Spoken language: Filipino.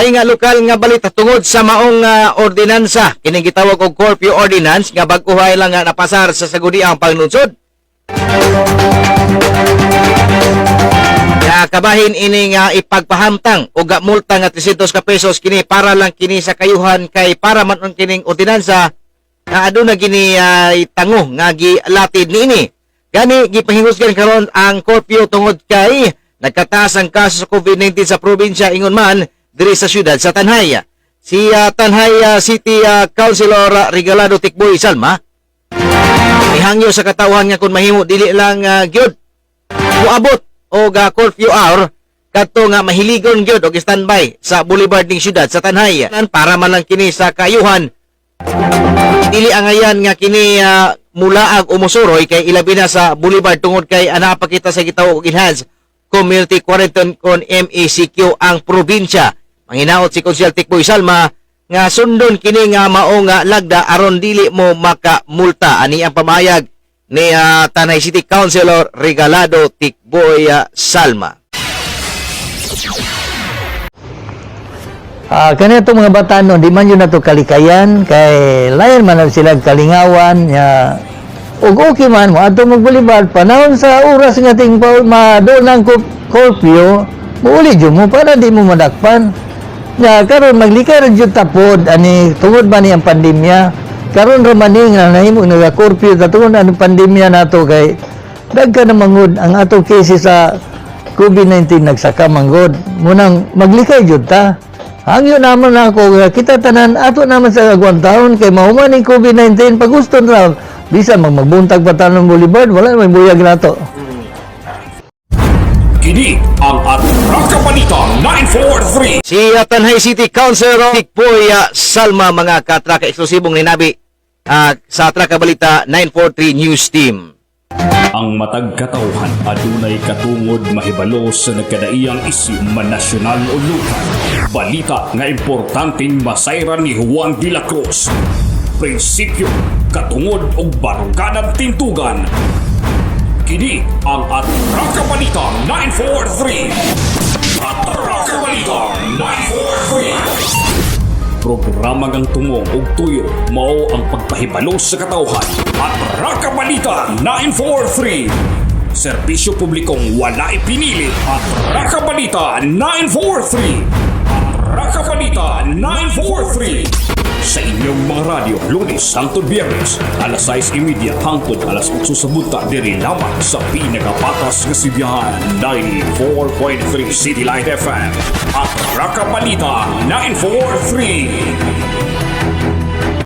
Lahi nga lokal nga balita tungod sa maong ordinansa kining gitawag og curfew ordinance nga bag-uhay lang nga napasar sa sagudiang panglunsod. Kabahin ini nga ipagpahamtang o multa nga 300 ka pesos kini para lang kini sa kayuhan kay para man kining ordinansa nga aduna gini itango nga gilatid niini. Gani gipahingusgan karon ang curfew tungod kay nagkataas ang kaso sa COVID-19 sa probinsya ingon man diri sa syudad sa Tanhay. Si Tanhay City Councilor Regalado Tikboy Salma ihangyo sa katawhan nga kung mahimo dili lang gyud muabot og curfew hour kadto nga mahiligon gyud og standby sa boulevard ning syudad sa Tanhay para man lang kini sa kayuhan dili angayan nga kini mulaag o musuroy kay ilabi na sa boulevard tungod kay ana pa kita sa gitawag og enhanced community quarantine kon MECQ ang probinsya. Manginaot si Konsyal Tikboy Salma nga sundon kini nga mao nga lagda aron dili mo makamulta. Ani ang pamayag ni Tanay City Councilor Regalado Tikboy Salma. Kanito mga batanon, di man yun na to kalikayan, kay layan man na sila kalingawan, ug okay man mo, ato magbulibad, panahon sa oras nga ting doon ang curfew, muuli dyan mo, para di mo madakpan. Karon maglikay rin dyan tapod, ani, tungod ba niyang pandemya, karon ramaning na nahimo nga curfew, tungod ang pandemya na to, kay dagka na mangod, ang ato cases sa COVID-19 nagsaka manggod, munang maglikay dyan ta. Hangyo naman ako, kita tanan, ato naman sa agwang taon, kay mahuman ng COVID-19, pag gusto na, bisa magbuntag pa tayo ng boulevard, wala may buyag na to. Kini ang Atraka Balita 943. Si Tanhay City Councilor Tikboy Salma mga katraka eksklusibong ninabi sa Atraka Balita 943 News Team. Ang matag katawhan adunay katungod mahibalo sa nagkadaiyang isyu man nasyonal o lokal. Balita nga importanteng masayran ni Juan de la Cruz. Prinsipyo, katungod o baruganan tintugan. Kini ang Atraka Balita 943. Atraka Balita 943. Programa ngang tumong og tuyo mao ang pagpahibalo sa katawhan. Atraka Balita 943. Serbisyo publikong wala ipinili. Atraka Balita 943. Atraka Balita 943. Sa inyong mga radyo, Lunes hangtod Biyernes, alas 6:30 hangtod alas 8 sa buta, diri lamang sa pinagapatas nga sibiyahan 94.3 City Light FM at Atraka Balita 943.